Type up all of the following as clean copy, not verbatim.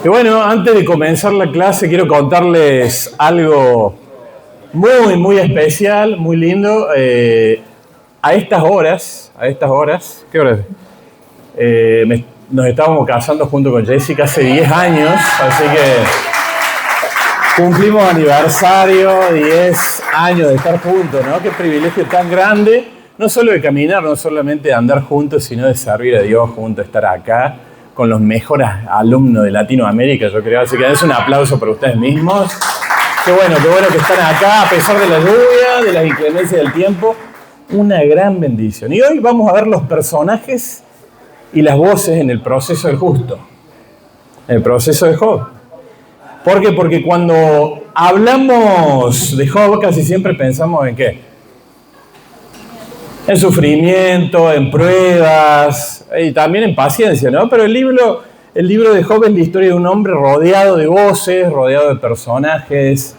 Y bueno, antes de comenzar la clase quiero contarles algo muy especial, muy lindo. A estas horas, ¿qué hora es? Nos estábamos casando junto con Jessica hace 10 años, así que cumplimos aniversario, 10 años de estar juntos, ¿no? Qué privilegio tan grande, no solo de caminar, no solamente de andar juntos, sino de servir a Dios juntos, estar acá con los mejores alumnos de Latinoamérica, yo creo. Así que es un aplauso para ustedes mismos. Qué bueno que están acá, a pesar de la lluvia, de las inclemencias del tiempo. Una gran bendición. Y hoy vamos a ver los personajes y las voces en el proceso del justo, en el proceso de Job. ¿Por qué? Porque cuando hablamos de Job casi siempre pensamos en ¿qué? En sufrimiento, en pruebas y también en paciencia, ¿no? Pero el libro de Job es la historia de un hombre rodeado de voces, rodeado de personajes,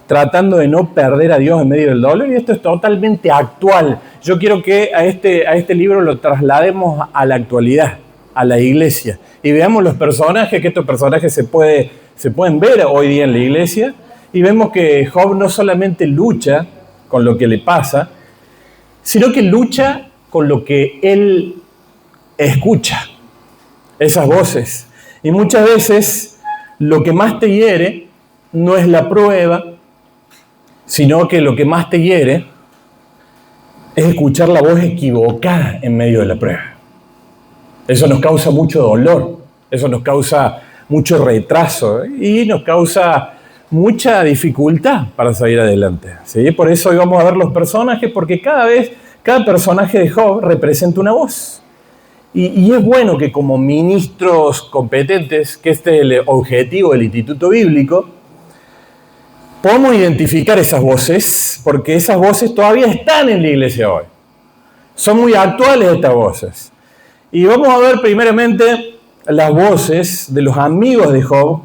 tratando de no perder a Dios en medio del dolor, y esto es totalmente actual. Yo quiero que a este libro lo traslademos a la actualidad, a la iglesia, y veamos los personajes, que estos personajes se pueden ver hoy día en la iglesia, y vemos que Job no solamente lucha con lo que le pasa, sino que lucha con lo que él escucha, esas voces. Y muchas veces lo que más te hiere no es la prueba, sino que lo que más te hiere es escuchar la voz equivocada en medio de la prueba. Eso nos causa mucho dolor, eso nos causa mucho retraso y nos causa mucha dificultad para salir adelante, ¿sí? Por eso hoy vamos a ver los personajes, porque cada personaje de Job representa una voz. Y es bueno que como ministros competentes, que este es el objetivo del Instituto Bíblico, podemos identificar esas voces, porque esas voces todavía están en la iglesia hoy. Son muy actuales estas voces. Y vamos a ver primeramente las voces de los amigos de Job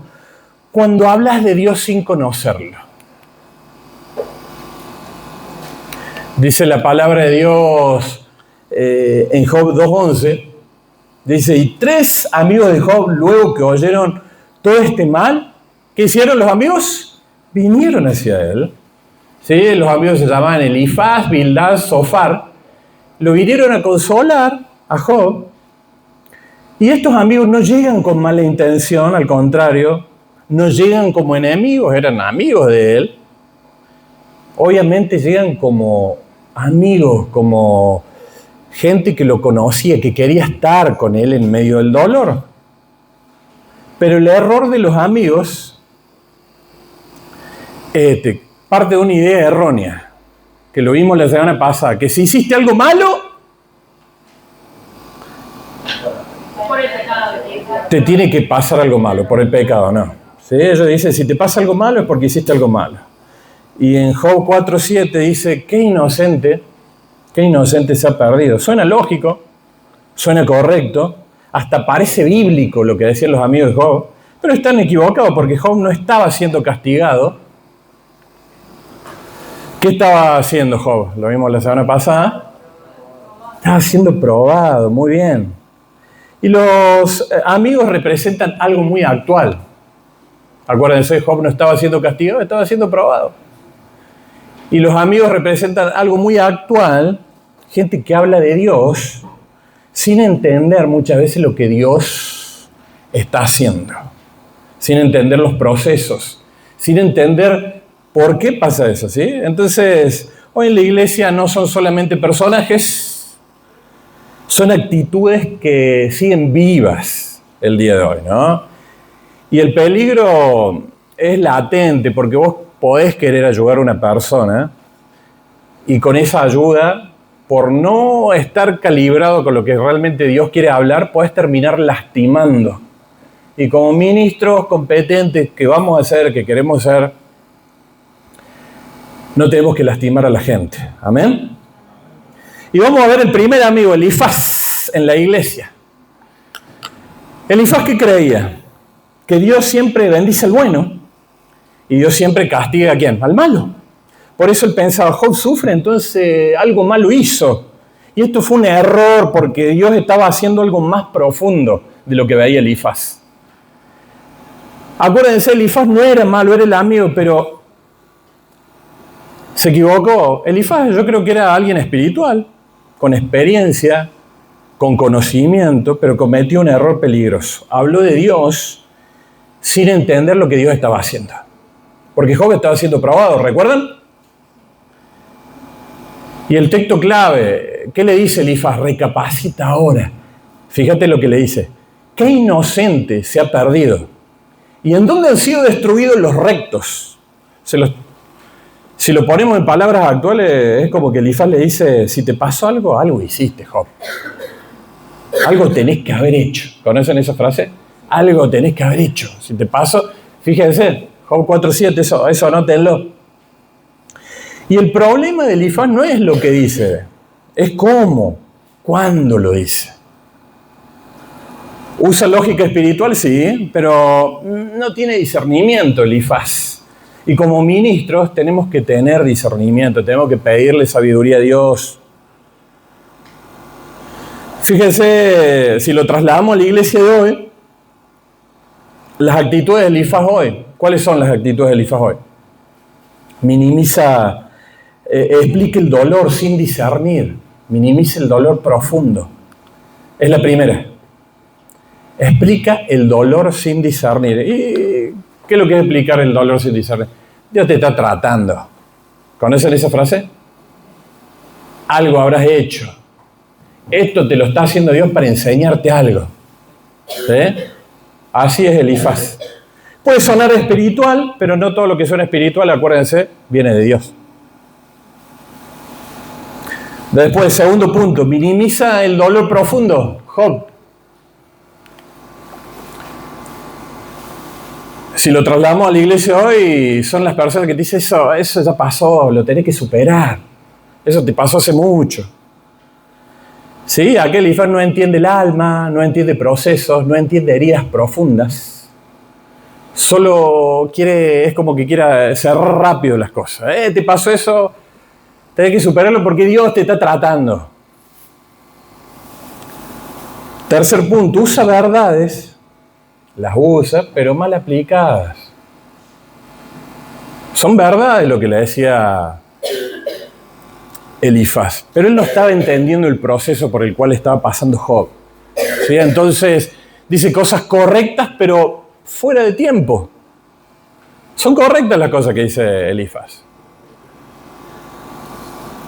cuando hablas de Dios sin conocerlo. Dice la palabra de Dios en Job 2:11, dice, y 3 amigos de Job, luego que oyeron todo este mal, ¿qué hicieron los amigos? Vinieron hacia él. ¿Sí? Los amigos se llamaban Elifaz, Bildad, Zofar. Lo vinieron a consolar a Job. Y estos amigos no llegan con mala intención, al contrario, no llegan como enemigos, eran amigos de él. Obviamente llegan como amigos, como gente que lo conocía, que quería estar con él en medio del dolor. Pero el error de los amigos parte de una idea errónea, que lo vimos la semana pasada, que si hiciste algo malo, por el pecado, te tiene que pasar algo malo, por el pecado, no. ¿Sí? Ellos dicen, si te pasa algo malo es porque hiciste algo malo. Y en Job 4:7 dice, qué inocente se ha perdido. Suena lógico, suena correcto, hasta parece bíblico lo que decían los amigos de Job, pero están equivocados porque Job no estaba siendo castigado. ¿Qué estaba haciendo Job? Lo vimos la semana pasada. Estaba siendo probado, muy bien. Y los amigos representan algo muy actual. Acuérdense, Job no estaba siendo castigado, estaba siendo probado. Y los amigos representan algo muy actual, gente que habla de Dios sin entender muchas veces lo que Dios está haciendo, sin entender los procesos, sin entender por qué pasa eso, ¿sí? Entonces, hoy en la iglesia no son solamente personajes, son actitudes que siguen vivas el día de hoy, ¿no? Y el peligro es latente porque vos podés querer ayudar a una persona y con esa ayuda, por no estar calibrado con lo que realmente Dios quiere hablar, podés terminar lastimando. Y como ministros competentes que vamos a ser, que queremos ser, no tenemos que lastimar a la gente. ¿Amén? Y vamos a ver el primer amigo, Elifaz, en la iglesia. Elifaz, ¿qué creía? Que Dios siempre bendice al bueno y Dios siempre castiga ¿a quién? Al malo. Por eso él pensaba, Job sufre, entonces algo malo hizo. Y esto fue un error porque Dios estaba haciendo algo más profundo de lo que veía Elifaz. Acuérdense, Elifaz no era malo, era el amigo, pero se equivocó. Elifaz yo creo que era alguien espiritual, con experiencia, con conocimiento, pero cometió un error peligroso. Habló de Dios sin entender lo que Dios estaba haciendo. Porque Job estaba siendo probado, ¿recuerdan? Y el texto clave, ¿qué le dice Elifaz? Recapacita ahora. Fíjate lo que le dice. ¿Qué inocente se ha perdido? ¿Y en dónde han sido destruidos los rectos? Si lo ponemos en palabras actuales, es como que Elifaz le dice, si te pasó algo, algo hiciste, Job. Algo tenés que haber hecho. ¿Conocen esa frase? Algo tenés que haber hecho. Si te pasó, fíjense, Job 4:7, eso anótenlo. Y el problema de Elifaz no es lo que dice, es cómo, cuándo lo dice. Usa lógica espiritual, sí, pero no tiene discernimiento Elifaz. Y como ministros tenemos que tener discernimiento, tenemos que pedirle sabiduría a Dios. Fíjense, si lo trasladamos a la iglesia de hoy, las actitudes de Elifaz hoy, ¿cuáles son las actitudes de Elifaz hoy? Minimiza, explica el dolor sin discernir, minimiza el dolor profundo. Es la primera. Explica el dolor sin discernir. ¿Y qué es lo que es explicar el dolor sin discernir? Dios te está tratando. ¿Conocen esa frase? Algo habrás hecho. Esto te lo está haciendo Dios para enseñarte algo. ¿Sí? Así es Elifaz. Puede sonar espiritual, pero no todo lo que suena espiritual, acuérdense, viene de Dios. Después, segundo punto, minimiza el dolor profundo. Job. Si lo trasladamos a la iglesia hoy, son las personas que te dicen, eso ya pasó, lo tenés que superar. Eso te pasó hace mucho. Sí, aquel Elifaz no entiende el alma, no entiende procesos, no entiende heridas profundas. Solo es como que quiera cerrar rápido las cosas. Te pasó eso, tenés que superarlo porque Dios te está tratando. Tercer punto, usa verdades. Las usa, pero mal aplicadas. Son verdades lo que le decía Elifaz, pero él no estaba entendiendo el proceso por el cual estaba pasando Job. ¿Sí? Entonces dice cosas correctas, pero fuera de tiempo. Son correctas las cosas que dice Elifaz.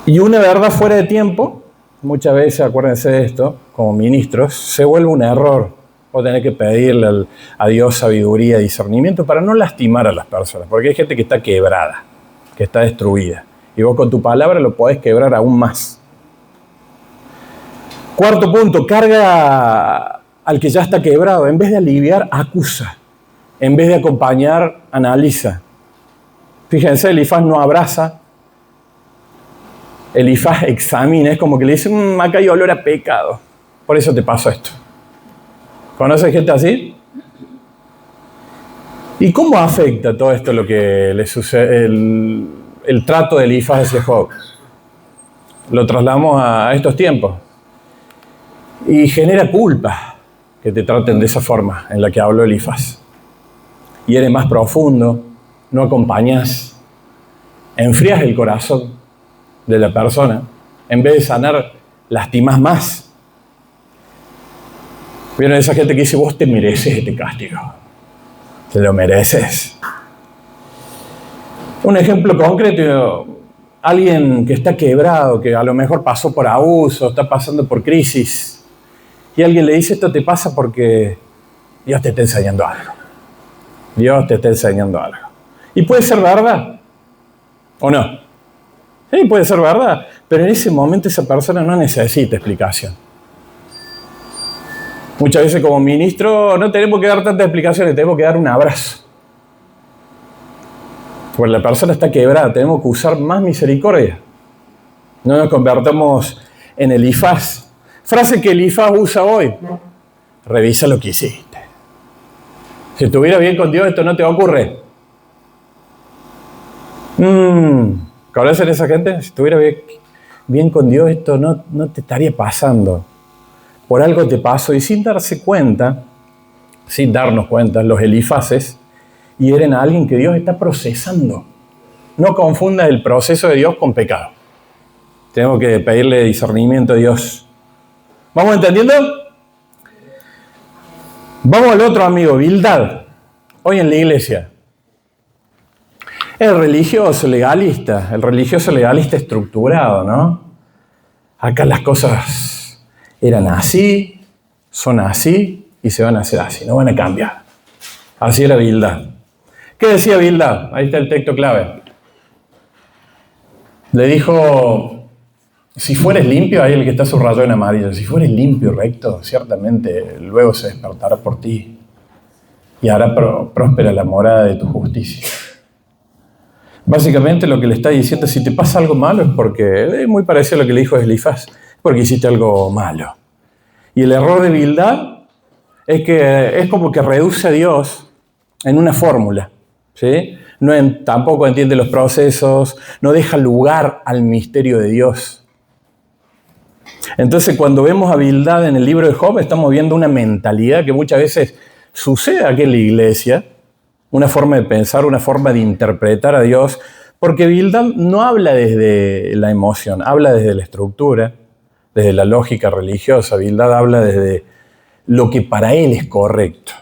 Y una verdad fuera de tiempo, muchas veces, acuérdense de esto, como ministros, se vuelve un error. O tener que pedirle a Dios sabiduría y discernimiento para no lastimar a las personas. Porque hay gente que está quebrada, que está destruida. Y vos con tu palabra lo podés quebrar aún más. Cuarto punto, carga al que ya está quebrado. En vez de aliviar, acusa. En vez de acompañar, analiza. Fíjense, Elifaz no abraza. Elifaz examina. Es como que le dice, acá hay olor a pecado. Por eso te pasó esto. ¿Conoces gente así? ¿Y cómo afecta todo esto lo que le sucede, el trato de Elifaz hacia Job? Lo trasladamos a estos tiempos. Y genera culpa que te traten de esa forma en la que habló Elifaz. Y eres más profundo, no acompañas, enfrías el corazón de la persona. En vez de sanar, lastimas más. ¿Vieron esa gente que dice, vos te mereces este castigo? Te lo mereces. Un ejemplo concreto, alguien que está quebrado, que a lo mejor pasó por abuso, está pasando por crisis, y alguien le dice, esto te pasa porque Dios te está enseñando algo. Dios te está enseñando algo. Y puede ser verdad, ¿o no? Sí, puede ser verdad, pero en ese momento esa persona no necesita explicación. Muchas veces como ministro no tenemos que dar tantas explicaciones, tenemos que dar un abrazo. Porque la persona está quebrada, tenemos que usar más misericordia. No nos convertamos en Elifaz. Frase que Elifaz usa hoy. Revisa lo que hiciste. Si estuviera bien con Dios, esto no te ocurre. ¿Conocen esa gente? Si estuviera bien con Dios, esto no te estaría pasando. Por algo te pasó y sin darnos cuenta, los Elifaces hieren a alguien que Dios está procesando. No confundas el proceso de Dios con pecado. Tengo que pedirle discernimiento a Dios. ¿Vamos entendiendo? Vamos al otro amigo, Bildad. Hoy en la iglesia. El religioso legalista estructurado, ¿no? Acá las cosas eran así, son así y se van a hacer así, no van a cambiar. Así era Bildad. ¿Qué decía Bildad? Ahí está el texto clave. Le dijo, si fueres limpio, ahí el que está subrayado en amarillo, si fueres limpio y recto, ciertamente luego se despertará por ti y hará próspera la morada de tu justicia. Básicamente lo que le está diciendo, si te pasa algo malo es porque, es muy parecido a lo que le dijo Elifaz, porque hiciste algo malo. Y el error de Bildad es que es como que reduce a Dios en una fórmula, ¿sí? Tampoco entiende los procesos, no deja lugar al misterio de Dios. Entonces, cuando vemos a Bildad en el libro de Job, estamos viendo una mentalidad que muchas veces sucede aquí en la iglesia, una forma de pensar, una forma de interpretar a Dios, porque Bildad no habla desde la emoción, habla desde la estructura, desde la lógica religiosa. Bildad habla desde lo que para él es correcto.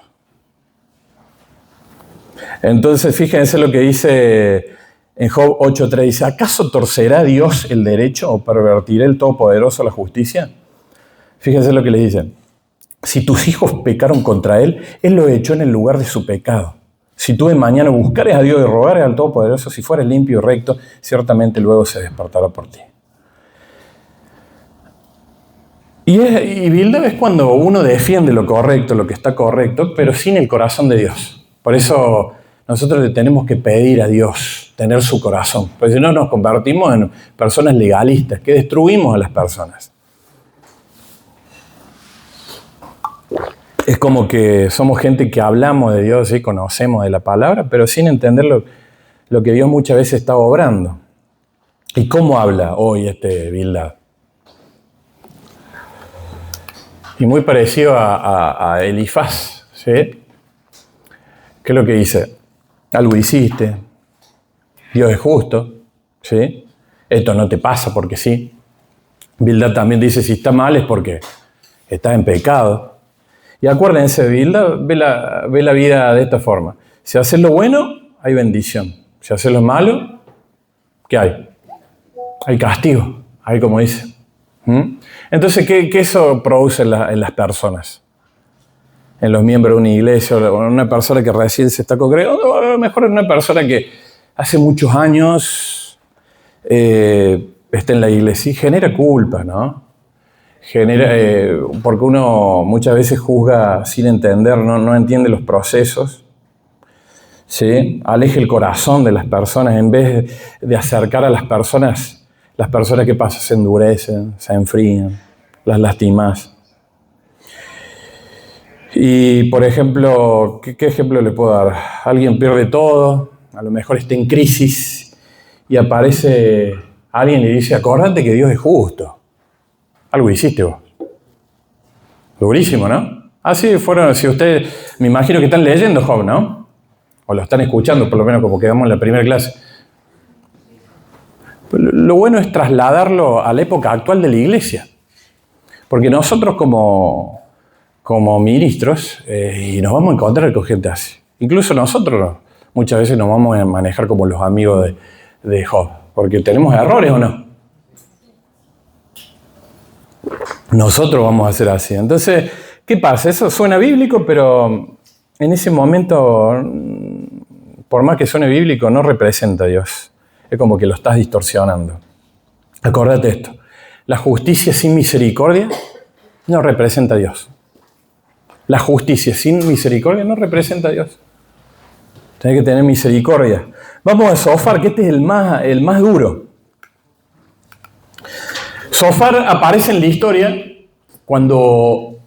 Entonces, fíjense lo que dice en Job 8:3, dice, ¿acaso torcerá Dios el derecho o pervertirá el Todopoderoso la justicia? Fíjense lo que le dice. Si tus hijos pecaron contra él, él lo echó en el lugar de su pecado. Si tú de mañana buscares a Dios y rogares al Todopoderoso, si fueres limpio y recto, ciertamente luego se despertará por ti. Y Bildad es cuando uno defiende lo correcto, lo que está correcto, pero sin el corazón de Dios. Por eso nosotros le tenemos que pedir a Dios tener su corazón, porque si no nos convertimos en personas legalistas, que destruimos a las personas. Es como que somos gente que hablamos de Dios y conocemos de la palabra, pero sin entender lo que Dios muchas veces está obrando. ¿Y cómo habla hoy Bildad? Y muy parecido a Elifaz, ¿sí? ¿Qué es lo que dice? Algo hiciste, Dios es justo, ¿sí? Esto no te pasa porque sí. Bildad también dice, si está mal es porque estás en pecado. Y acuérdense, Bildad ve la vida de esta forma. Si haces lo bueno, hay bendición. Si haces lo malo, ¿qué hay? Hay castigo, hay como dice. Entonces, ¿qué eso produce en las personas? En los miembros de una iglesia, o en una persona que recién se está congregando, o a lo mejor en una persona que hace muchos años está en la iglesia y genera culpa, ¿no? Porque uno muchas veces juzga sin entender, no entiende los procesos, ¿sí? Aleja el corazón de las personas en vez de acercar a las personas ¿qué pasa? Se endurecen, se enfrían, las lastimas. Y, por ejemplo, ¿qué ejemplo le puedo dar? Alguien pierde todo, a lo mejor está en crisis y aparece alguien y le dice, acordate que Dios es justo. Algo hiciste vos. Durísimo, ¿no? Así fueron, si ustedes, me imagino que están leyendo Job, ¿no? O lo están escuchando, por lo menos como quedamos en la primera clase. Lo bueno es trasladarlo a la época actual de la iglesia. Porque nosotros como ministros, y nos vamos a encontrar con gente así. Incluso nosotros muchas veces nos vamos a manejar como los amigos de Job. Porque tenemos errores, ¿o no? Nosotros vamos a ser así. Entonces, ¿qué pasa? Eso suena bíblico, pero en ese momento, por más que suene bíblico, no representa a Dios. Es como que lo estás distorsionando. Acordate esto. La justicia sin misericordia no representa a Dios. La justicia sin misericordia no representa a Dios. Tienes que tener misericordia. Vamos a Zofar, que este es el más duro. Zofar aparece en la historia cuando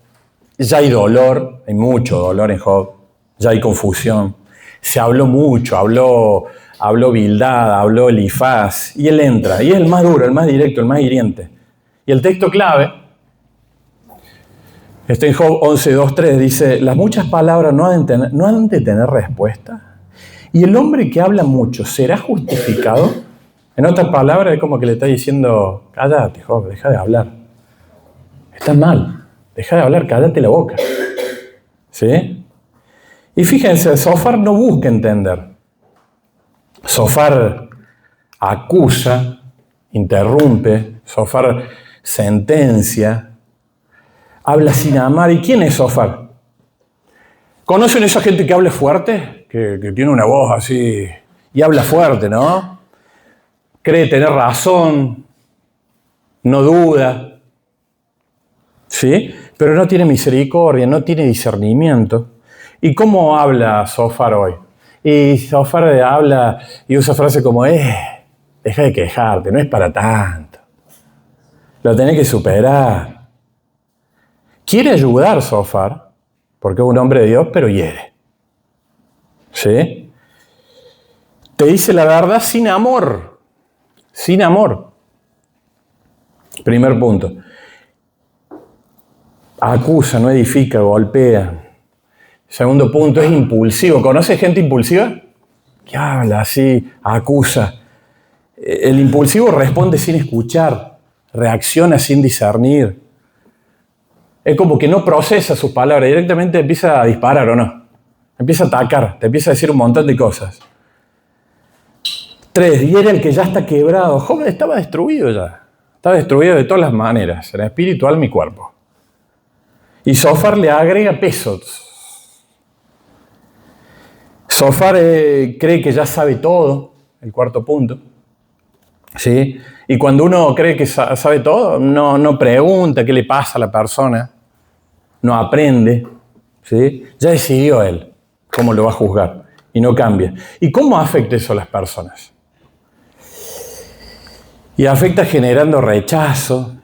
ya hay dolor, hay mucho dolor en Job, ya hay confusión. Se habló mucho, habló Bildad, habló Elifaz, y él entra, y es el más duro, el más directo, el más hiriente. Y el texto clave está en Job 11:2-3, dice, las muchas palabras no han de tener respuesta, Y el hombre que habla mucho, ¿será justificado? En otras palabras, es como que le está diciendo, cállate, Job, deja de hablar. Estás mal, deja de hablar, cállate la boca. ¿Sí? Y fíjense, Zofar no busca entender. Zofar acusa, interrumpe, Zofar sentencia, habla sin amar. ¿Y quién es Zofar? ¿Conocen esa gente que habla fuerte? Que tiene una voz así y habla fuerte, ¿no? Cree tener razón, no duda, ¿sí? Pero no tiene misericordia, no tiene discernimiento. ¿Y cómo habla Zofar hoy? Y Zofar habla y usa frases como, deja de quejarte, no es para tanto. Lo tenés que superar. Quiere ayudar Zofar, porque es un hombre de Dios, pero hiere. ¿Sí? Te dice la verdad sin amor. Sin amor. Primer punto. Acusa, no edifica, golpea. Segundo punto, es impulsivo. ¿Conoces gente impulsiva? Que habla así, acusa. El impulsivo responde sin escuchar, reacciona sin discernir. Es como que no procesa sus palabras, directamente empieza a disparar, ¿o no? Empieza a atacar, te empieza a decir un montón de cosas. 3, y era el que ya está quebrado. Job estaba destruido ya. Estaba destruido de todas las maneras, en espíritu, alma y cuerpo. Y Zofar le agrega pesos. Zofar cree que ya sabe todo, el cuarto punto. ¿Sí? Y cuando uno cree que sabe todo, no pregunta qué le pasa a la persona, no aprende. ¿Sí? Ya decidió él cómo lo va a juzgar y no cambia. ¿Y cómo afecta eso a las personas? Y afecta generando rechazo,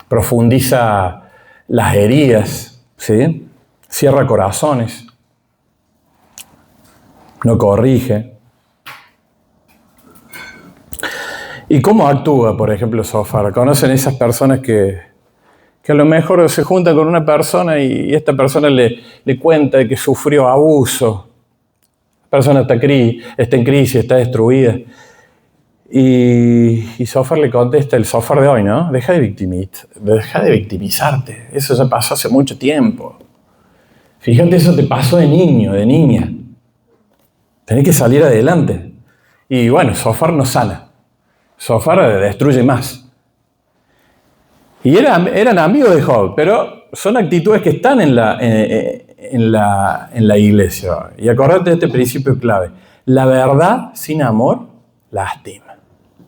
profundiza las heridas, ¿sí? Cierra corazones, no corrige. ¿Y cómo actúa, por ejemplo, Zofar? ¿Conocen esas personas que a lo mejor se juntan con una persona y esta persona le cuenta que sufrió abuso? La persona está en crisis, está destruida. Y Zofar le contesta, el Zofar de hoy, ¿no? Deja de victimizarte. Eso ya pasó hace mucho tiempo. Fíjate, eso te pasó de niño, de niña. Tenés que salir adelante. Y bueno, Zofar no sana. Zofar destruye más. Y eran amigos de Job, pero son actitudes que están en la iglesia. Y acordate de este principio clave. La verdad sin amor lastima.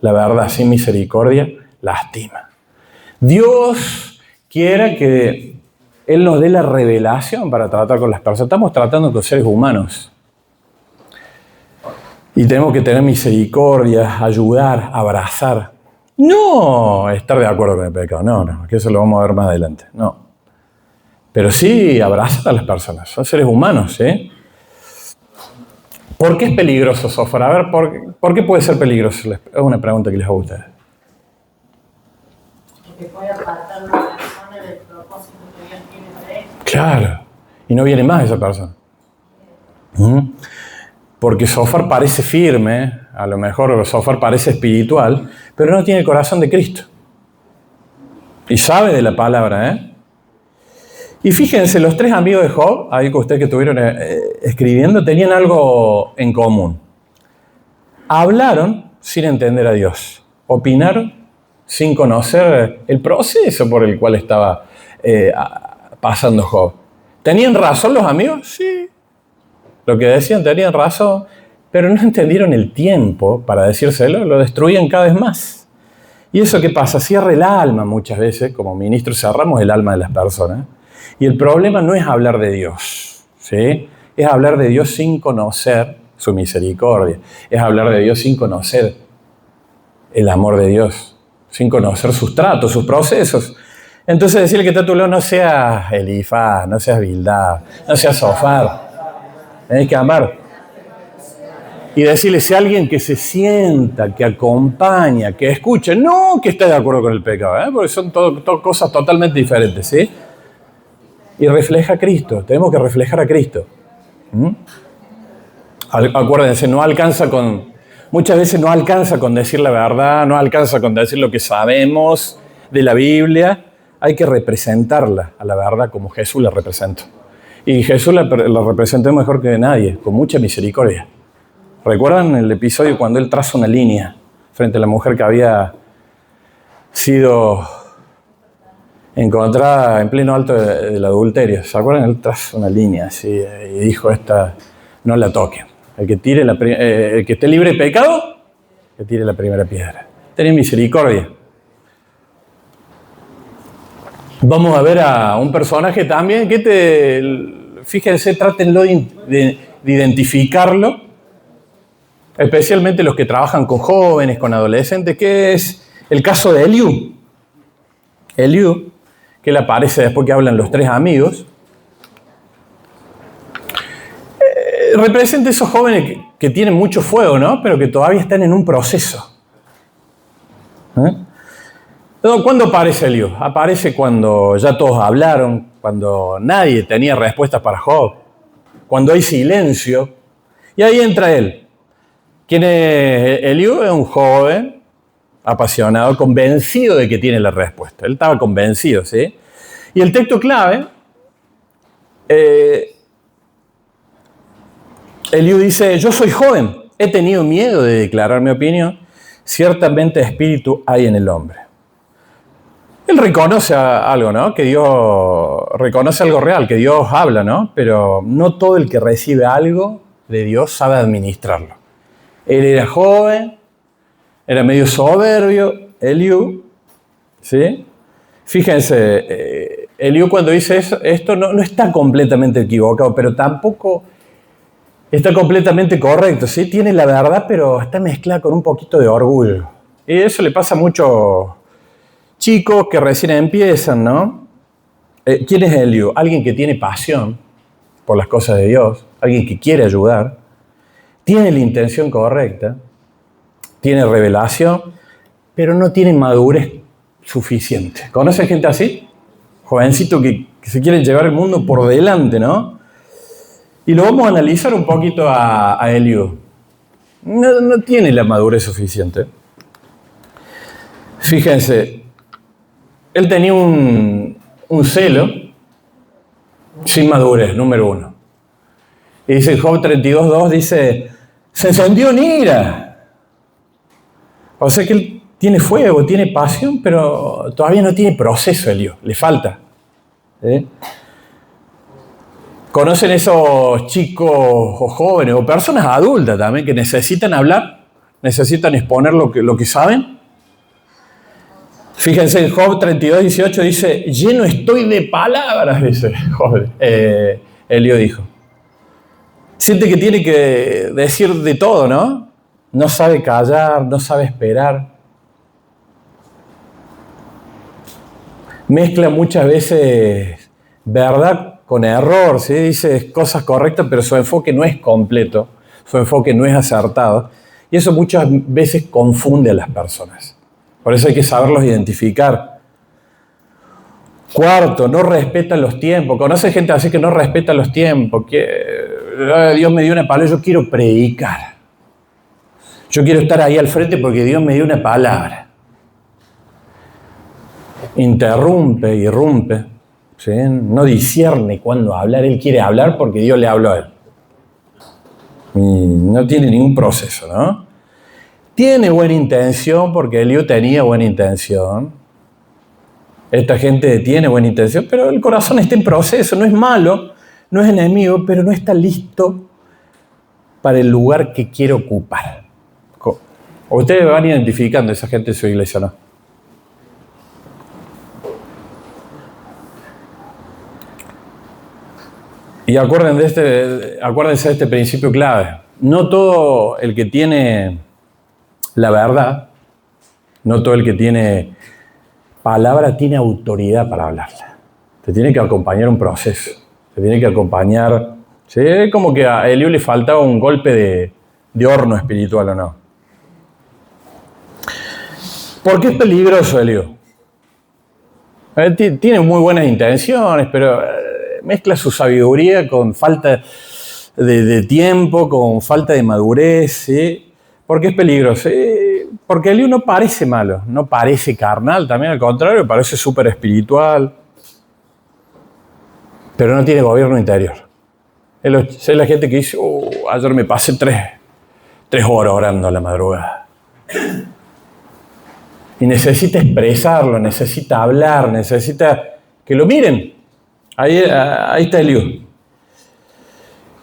La verdad sin misericordia lastima. Dios quiere que Él nos dé la revelación para tratar con las personas. Estamos tratando con seres humanos. Y tenemos que tener misericordia, ayudar, abrazar. No estar de acuerdo con el pecado, no, que eso lo vamos a ver más adelante, no. Pero sí abrazar a las personas, son seres humanos, ¿eh? ¿Por qué es peligroso, Zofar? A ver, ¿por qué puede ser peligroso? Es una pregunta que les hago a ustedes. Porque puede apartar a una persona del propósito que Dios tiene para él. Claro, y no viene más esa persona. Porque Zofar parece firme, a lo mejor Zofar parece espiritual, pero no tiene el corazón de Cristo. Y sabe de la palabra, ¿eh? Y fíjense, los 3 amigos de Job, ahí que ustedes que estuvieron escribiendo, tenían algo en común. Hablaron sin entender a Dios. Opinaron sin conocer el proceso por el cual estaba pasando Job. ¿Tenían razón los amigos? Sí. Lo que decían tenían razón, pero no entendieron el tiempo para decírselo, lo destruían cada vez más. ¿Y eso qué pasa? Cierra el alma muchas veces, como ministros cerramos el alma de las personas. Y el problema no es hablar de Dios, ¿sí? Es hablar de Dios sin conocer su misericordia. Es hablar de Dios sin conocer el amor de Dios, sin conocer sus tratos, sus procesos. Entonces decirle que está a tu lado, no seas Elifaz, no seas Bildad, no seas Zofar. Tenés que amar. Y decirle, si alguien que se sienta, que acompaña, que escuche, no que esté de acuerdo con el pecado, porque son cosas totalmente diferentes, ¿sí? Y refleja a Cristo, tenemos que reflejar a Cristo. Acuérdense, muchas veces no alcanza con decir la verdad, no alcanza con decir lo que sabemos de la Biblia. Hay que representarla a la verdad como Jesús la representó. Y Jesús la representó mejor que nadie, con mucha misericordia. ¿Recuerdan el episodio cuando él traza una línea frente a la mujer que había sido encontrada en pleno alto del adulterio? ¿Se acuerdan? Él traza una línea así y dijo, esta no la toquen. El que esté libre de pecado, que tire la primera piedra. Tened misericordia. Vamos a ver a un personaje también fíjense, trátenlo de identificarlo, especialmente los que trabajan con jóvenes, con adolescentes, que es el caso de Eliú. Eliú, que él aparece después que hablan los tres amigos, representa esos jóvenes que tienen mucho fuego, ¿no? Pero que todavía están en un proceso. ¿Cuándo aparece Eliú? Aparece cuando ya todos hablaron, cuando nadie tenía respuestas para Job, cuando hay silencio, y ahí entra él. ¿Quién es Eliú? Es un joven apasionado, convencido de que tiene la respuesta. Él estaba convencido, ¿sí? Y el texto clave, Eliú dice, yo soy joven, he tenido miedo de declarar mi opinión, ciertamente espíritu hay en el hombre. Él reconoce algo, ¿no? Que Dios reconoce algo real, que Dios habla, ¿no? Pero no todo el que recibe algo de Dios sabe administrarlo. Él era joven, era medio soberbio, Eliú, ¿sí? Fíjense, Eliú cuando dice esto no está completamente equivocado, pero tampoco está completamente correcto, ¿sí? Tiene la verdad, pero está mezclada con un poquito de orgullo. Y eso le pasa a muchos chicos que recién empiezan, ¿no? ¿Quién es Eliú? Alguien que tiene pasión por las cosas de Dios, alguien que quiere ayudar, tiene la intención correcta, tiene revelación, pero no tiene madurez suficiente. ¿Conocen gente así? Jovencitos que se quieren llevar el mundo por delante, ¿no? Y lo vamos a analizar un poquito a Eliú. No tiene la madurez suficiente. Fíjense, él tenía un celo sin madurez, número uno. Y dice Job 32:2, dice, se encendió en ira. O sea que él tiene fuego, tiene pasión, pero todavía no tiene proceso, Eliú, le falta. ¿Conocen esos chicos o jóvenes o personas adultas también que necesitan hablar? ¿Necesitan exponer lo que saben? Fíjense, en Job 32:18 dice, lleno estoy de palabras, dice Job, Eliú dijo. Siente que tiene que decir de todo, ¿no? No sabe callar, no sabe esperar. Mezcla muchas veces verdad con error, ¿sí? Dice cosas correctas, pero su enfoque no es completo, su enfoque no es acertado. Y eso muchas veces confunde a las personas. Por eso hay que saberlos identificar. Cuarto, no respeta los tiempos. ¿Conoce gente así que no respeta los tiempos? Que Dios me dio una palabra, yo quiero predicar. Yo quiero estar ahí al frente porque Dios me dio una palabra. Interrumpe, irrumpe, ¿sí? No discierne cuándo hablar. Él quiere hablar porque Dios le habló a él. Y no tiene ningún proceso, ¿no? Tiene buena intención porque Eliú tenía buena intención. Esta gente tiene buena intención, pero el corazón está en proceso. No es malo, no es enemigo, pero no está listo para el lugar que quiere ocupar. Ustedes van identificando a esa gente en su iglesia, ¿no? Y acuérdense de este principio clave. No todo el que tiene la verdad, no todo el que tiene palabra tiene autoridad para hablarla. Te tiene que acompañar un proceso. Te tiene que acompañar. ¿Sí? Como que a Eliú le faltaba un golpe de horno espiritual, ¿o no? ¿Por qué es peligroso Eliú? Tiene muy buenas intenciones, pero mezcla su sabiduría con falta de tiempo, con falta de madurez, ¿sí? ¿Por qué es peligroso? Porque Eliú no parece malo, no parece carnal, también al contrario, parece súper espiritual, pero no tiene gobierno interior. Es la gente que dice, ayer me pasé 3 horas orando a la madrugada. Y necesita expresarlo, necesita hablar, necesita que lo miren. Ahí está Eliú.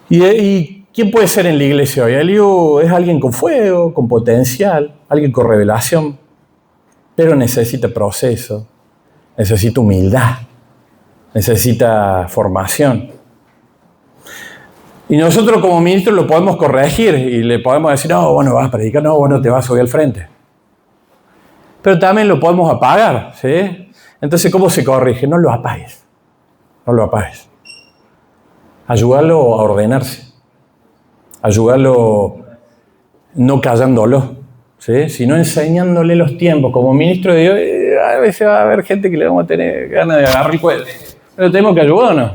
¿Y quién puede ser en la iglesia hoy? Eliú es alguien con fuego, con potencial, alguien con revelación, pero necesita proceso, necesita humildad, necesita formación. Y nosotros como ministros lo podemos corregir y le podemos decir, no, vos no vas a predicar, no, vos no te vas a subir al frente. Pero también lo podemos apagar, ¿sí? Entonces, ¿cómo se corrige? No lo apagues. No lo apagues. Ayúdalo a ordenarse. Ayúdalo no callándolo, ¿sí? Sino enseñándole los tiempos. Como ministro de Dios, a veces va a haber gente que le vamos a tener ganas de agarrar el cuello. Pero tenemos que ayudarnos.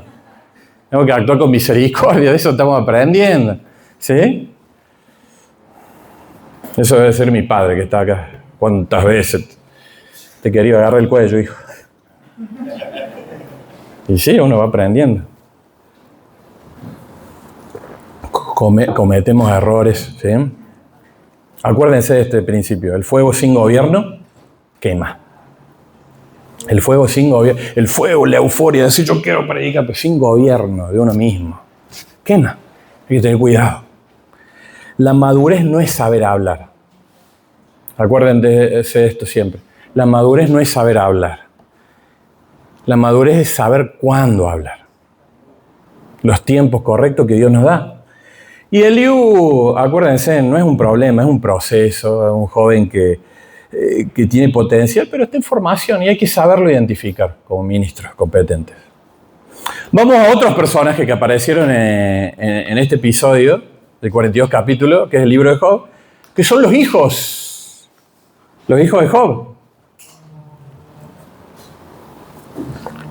Tenemos que actuar con misericordia. De eso estamos aprendiendo, ¿sí? Eso debe ser mi padre que está acá. ¿Cuántas veces te quería agarrar el cuello, hijo? Y sí, uno va aprendiendo. Cometemos errores, ¿sí? Acuérdense de este principio. El fuego sin gobierno quema. El fuego sin gobierno. El fuego, la euforia de decir yo quiero predicar, pero sin gobierno de uno mismo. Quema. Hay que tener cuidado. La madurez no es saber hablar. Acuérdense de esto siempre. La madurez no es saber hablar. La madurez es saber cuándo hablar. Los tiempos correctos que Dios nos da. Y Eliú, acuérdense, no es un problema, es un proceso. Es un joven que tiene potencial, pero está en formación y hay que saberlo identificar como ministros competentes. Vamos a otros personajes que aparecieron en este episodio del 42 capítulo, que es el libro de Job, que son los hijos de Job.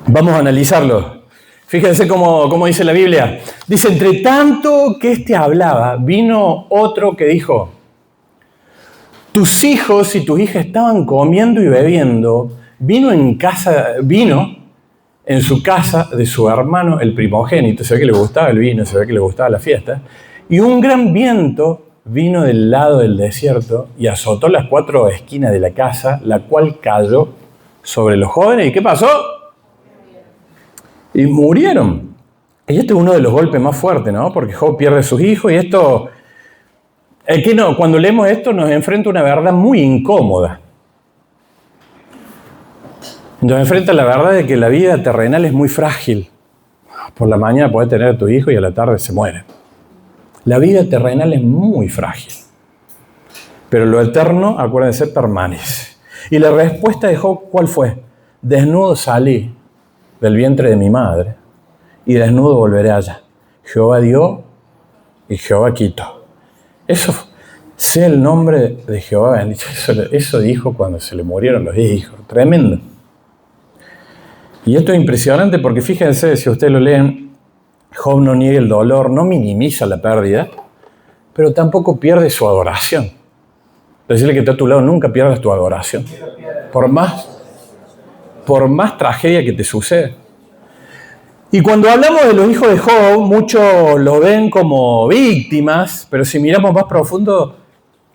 Vamos a analizarlo. Fíjense cómo dice la Biblia. Dice, entre tanto que éste hablaba, vino otro que dijo, tus hijos y tus hijas estaban comiendo y bebiendo, vino en su casa de su hermano, el primogénito, se ve que le gustaba el vino, se ve que le gustaba la fiesta, y un gran viento vino del lado del desierto y azotó las 4 esquinas de la casa, la cual cayó sobre los jóvenes. ¿Y qué pasó? Y murieron. Y este es uno de los golpes más fuertes, ¿no? Porque Job pierde a sus hijos y esto... cuando leemos esto nos enfrenta a una verdad muy incómoda. Nos enfrenta a la verdad de que la vida terrenal es muy frágil. Por la mañana podés tener a tu hijo y a la tarde se muere. La vida terrenal es muy frágil. Pero lo eterno, acuérdense, permanece. Y la respuesta de Job, ¿cuál fue? Desnudo salí del vientre de mi madre y desnudo volveré allá. Jehová dio y Jehová quitó. Eso, sea el nombre de Jehová bendito. Eso dijo cuando se le murieron los hijos. Tremendo. Y esto es impresionante porque fíjense, si ustedes lo leen, Job no niega el dolor, no minimiza la pérdida, pero tampoco pierde su adoración. Decirle que está a tu lado, nunca pierdas tu adoración. Por más tragedia que te suceda. Y cuando hablamos de los hijos de Job, muchos lo ven como víctimas, pero si miramos más profundo,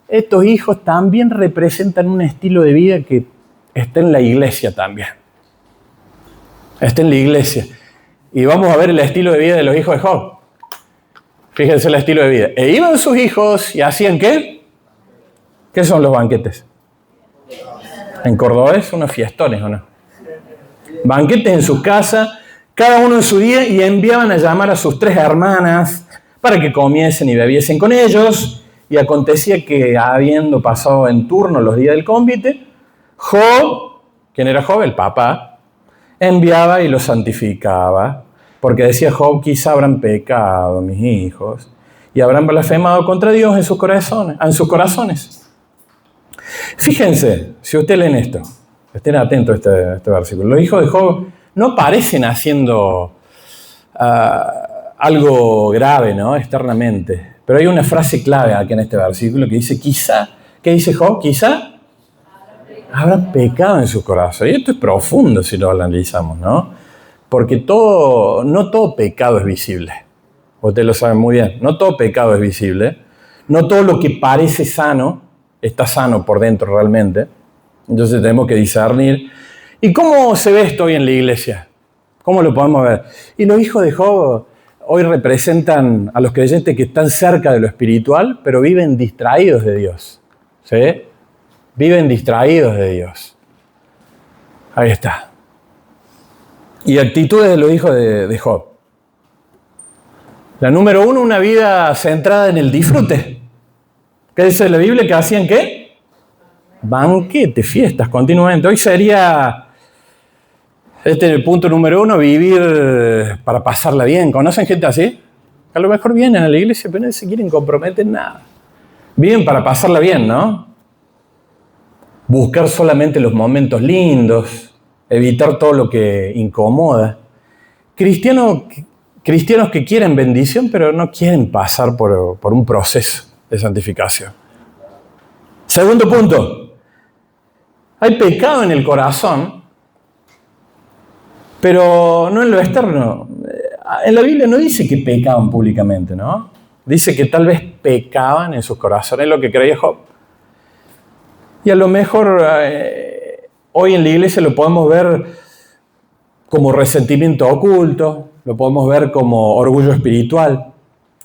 estos hijos también representan un estilo de vida que está en la iglesia también. Está en la iglesia. Y vamos a ver el estilo de vida de los hijos de Job. Fíjense el estilo de vida. E iban sus hijos y hacían ¿qué? ¿Qué son los banquetes? En cordobés, unos fiestones, ¿o no? Banquetes en su casa, cada uno en su día, y enviaban a llamar a sus 3 hermanas para que comiesen y bebiesen con ellos. Y acontecía que, habiendo pasado en turno los días del convite, Job, ¿quién era Job? El papá, enviaba y los santificaba, porque decía Job, quizá habrán pecado mis hijos y habrán blasfemado contra Dios en sus corazones. Fíjense, si ustedes leen esto, estén atentos a este versículo. Los hijos de Job no parecen haciendo algo grave, ¿no? Externamente. Pero hay una frase clave aquí en este versículo que dice, quizá, ¿qué dice Job? Quizá habrá pecado en su corazón. Y esto es profundo si lo analizamos, ¿no? Porque no todo pecado es visible. Ustedes lo saben muy bien. No todo pecado es visible. No todo lo que parece sano está sano por dentro realmente. Entonces tenemos que discernir. ¿Y cómo se ve esto hoy en la iglesia? ¿Cómo lo podemos ver? Y los hijos de Job hoy representan a los creyentes que están cerca de lo espiritual, pero viven distraídos de Dios. ¿Sí? Viven distraídos de Dios. Ahí está. Y actitudes de los hijos de Job. La número 1, una vida centrada en el disfrute. ¿Qué dice la Biblia? ¿Que hacían qué? Banquetes, fiestas continuamente. Hoy sería, el punto número 1, vivir para pasarla bien. ¿Conocen gente así? A lo mejor vienen a la iglesia, pero no se quieren comprometer en nada. Viven para pasarla bien, ¿no? Buscar solamente los momentos lindos, evitar todo lo que incomoda. Cristianos que quieren bendición, pero no quieren pasar por un proceso de santificación. Segundo punto. Hay pecado en el corazón, pero no en lo externo. En la Biblia no dice que pecaban públicamente, ¿no? Dice que tal vez pecaban en sus corazones, lo que creía Job. Y a lo mejor hoy en la iglesia lo podemos ver como resentimiento oculto, lo podemos ver como orgullo espiritual,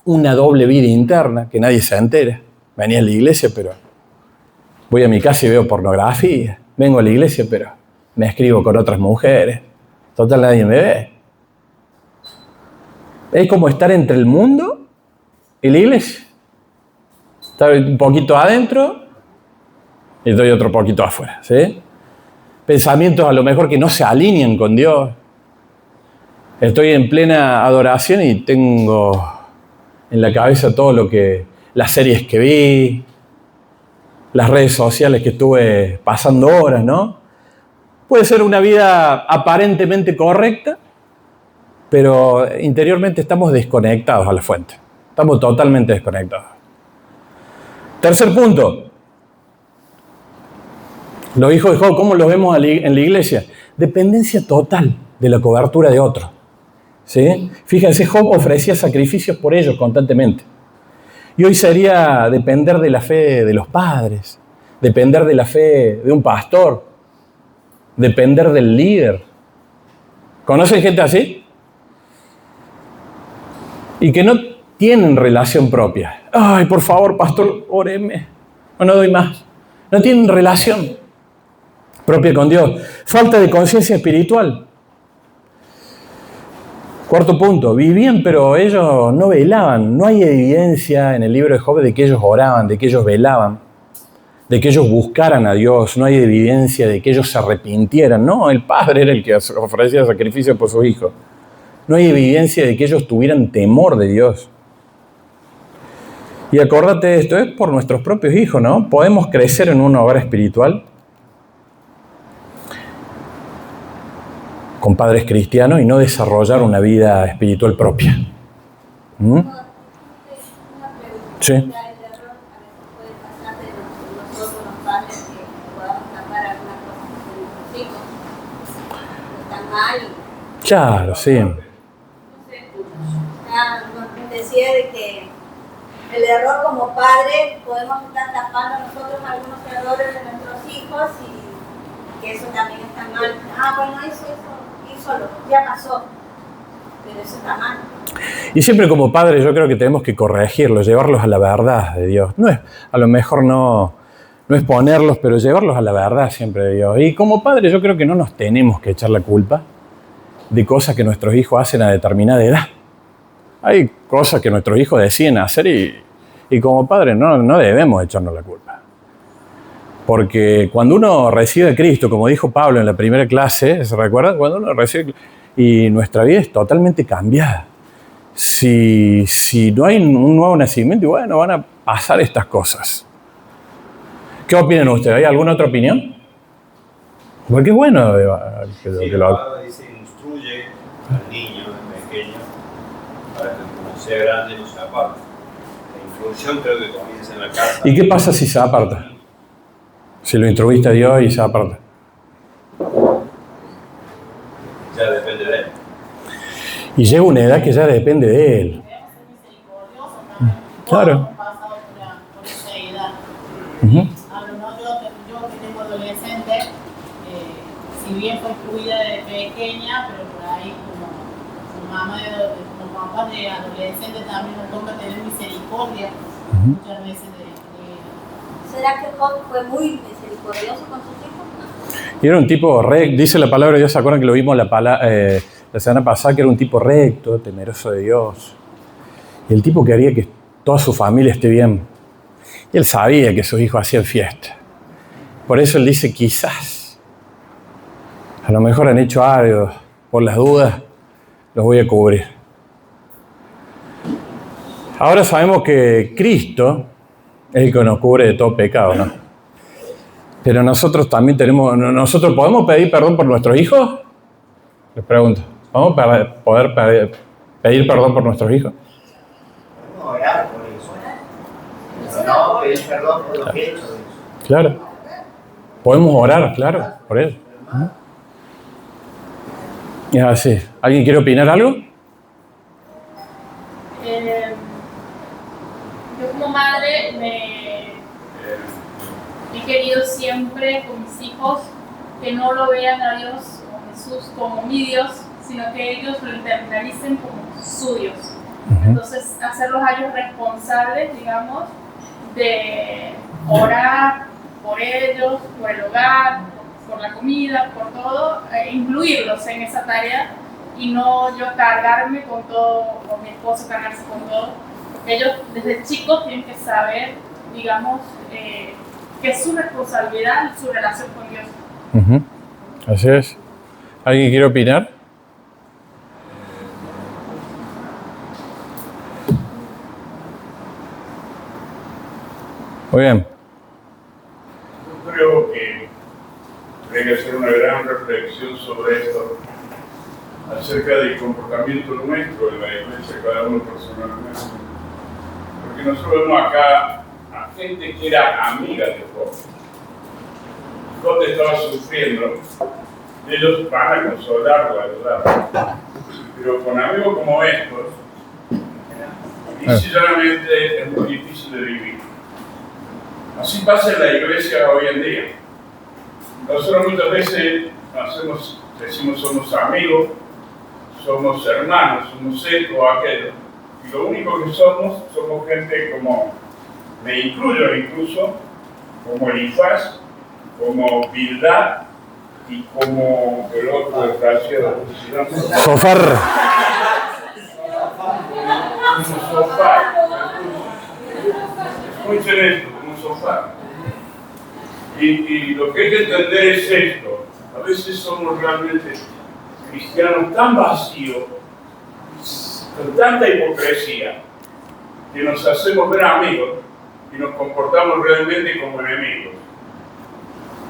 una doble vida interna que nadie se entera. Venía a la iglesia, pero voy a mi casa y veo pornografía. Vengo a la iglesia, pero me escribo con otras mujeres. Total, nadie me ve. Es como estar entre el mundo y la iglesia. Estar un poquito adentro y estoy otro poquito afuera, ¿sí? Pensamientos a lo mejor que no se alinean con Dios. Estoy en plena adoración y tengo en la cabeza todo lo que, las series que vi, las redes sociales que estuve pasando horas, ¿no? Puede ser una vida aparentemente correcta, pero interiormente estamos desconectados a la fuente. Estamos totalmente desconectados. Tercer punto. Los hijos de Job, ¿cómo los vemos en la iglesia? Dependencia total de la cobertura de otro. ¿Sí? Fíjense, Job ofrecía sacrificios por ellos constantemente. Y hoy sería depender de la fe de los padres, depender de la fe de un pastor, depender del líder. ¿Conocen gente así? Y que no tienen relación propia. Ay, por favor, pastor, óreme. No doy más. No tienen relación propia con Dios. Falta de conciencia espiritual. Cuarto punto, vivían pero ellos no velaban. No hay evidencia en el libro de Job de que ellos oraban, de que ellos velaban, de que ellos buscaran a Dios. No hay evidencia de que ellos se arrepintieran. No, el padre era el que ofrecía sacrificio por sus hijos. No hay evidencia de que ellos tuvieran temor de Dios. Y acordate, esto es por nuestros propios hijos, ¿no? Podemos crecer en un hogar espiritual con padres cristianos y no desarrollar una vida espiritual propia. ¿Mm? Sí. El error a veces puede pasar de nosotros los padres que podamos tapar algunas cosas de nuestros hijos que están mal. Claro, sí. Nos decía de que el error como padre podemos estar tapando nosotros algunos errores de nuestros hijos y que eso también está mal. Bueno, eso ya pasó, pero eso está mal. Y siempre como padres yo creo que tenemos que corregirlos, llevarlos a la verdad de Dios. No es, a lo mejor no es ponerlos, pero llevarlos a la verdad siempre de Dios. Y como padres yo creo que no nos tenemos que echar la culpa de cosas que nuestros hijos hacen a determinada edad. Hay cosas que nuestros hijos deciden hacer y como padres no debemos echarnos la culpa. Porque cuando uno recibe a Cristo, como dijo Pablo en la primera clase, ¿se recuerdan? Cuando uno recibe y nuestra vida es totalmente cambiada. Si no hay un nuevo nacimiento, bueno, van a pasar estas cosas. ¿Qué opinan ustedes? ¿Hay alguna otra opinión? Porque es bueno que la palabra dice instruye al niño pequeño para que sea grande no se aparta. La instrucción creo que comienza en la casa. ¿Y qué pasa si se aparta? Si lo instruiste a Dios y se aparta. Ya depende de él. Y llega una edad que ya depende de él. Debemos ser misericordiosos también. Claro. Todos hemos pasado por esa edad. Ujú. Hablo, ¿no? Yo que tengo adolescente, si bien fue excluida de pequeña, pero por ahí como mamá de adolescente también nos toca tener misericordia muchas veces de ¿Será que Job fue muy misericordioso con sus hijos? Y era un tipo recto, dice la palabra de Dios, ¿se acuerdan que lo vimos la semana pasada? Que era un tipo recto, temeroso de Dios. Y el tipo quería que toda su familia esté bien. Y él sabía que sus hijos hacían fiesta. Por eso él dice, quizás, a lo mejor han hecho algo, por las dudas, los voy a cubrir. Ahora sabemos que Cristo es el que nos cubre de todo pecado, ¿no? Pero nosotros también ¿nosotros podemos pedir perdón por nuestros hijos? Les pregunto, ¿vamos a poder pedir perdón por nuestros hijos? Podemos orar por eso. Pero no pedir perdón por lo que he hecho. Claro. Podemos orar, claro, por eso. Es así. ¿Alguien quiere opinar algo? Yo como madre he querido siempre con mis hijos que no lo vean a Dios o a Jesús como mi Dios, sino que ellos lo internalicen como su Dios. Entonces, hacerlos a ellos responsables, digamos, de orar por ellos, por el hogar, por la comida, por todo, incluirlos en esa tarea y no yo cargarme con todo, o mi esposo cargarse con todo. Ellos desde chicos tienen que saber, digamos, que es su responsabilidad su relación con Dios. Así es. ¿Alguien quiere opinar? Muy bien. Yo creo que hay que hacer una gran reflexión sobre esto, acerca del comportamiento nuestro en la iglesia, cada uno personalmente. Porque nosotros vemos acá a gente que era amiga de Job. Job estaba sufriendo, ellos van a consolarlo, a ayudarlo. Pero con amigos como estos, sinceramente es muy difícil de vivir. Así pasa en la iglesia hoy en día. Nosotros muchas veces decimos somos amigos, somos hermanos, somos esto o aquello. Y lo único que somos gente como, me incluyo incluso, como Elifaz, como Bildad y como el otro de Francia, Sofar. como Sofar. Escuchen esto, como Sofar. Y lo que hay que entender es esto. A veces somos realmente cristianos tan vacíos, con tanta hipocresía, que nos hacemos ver amigos y nos comportamos realmente como enemigos.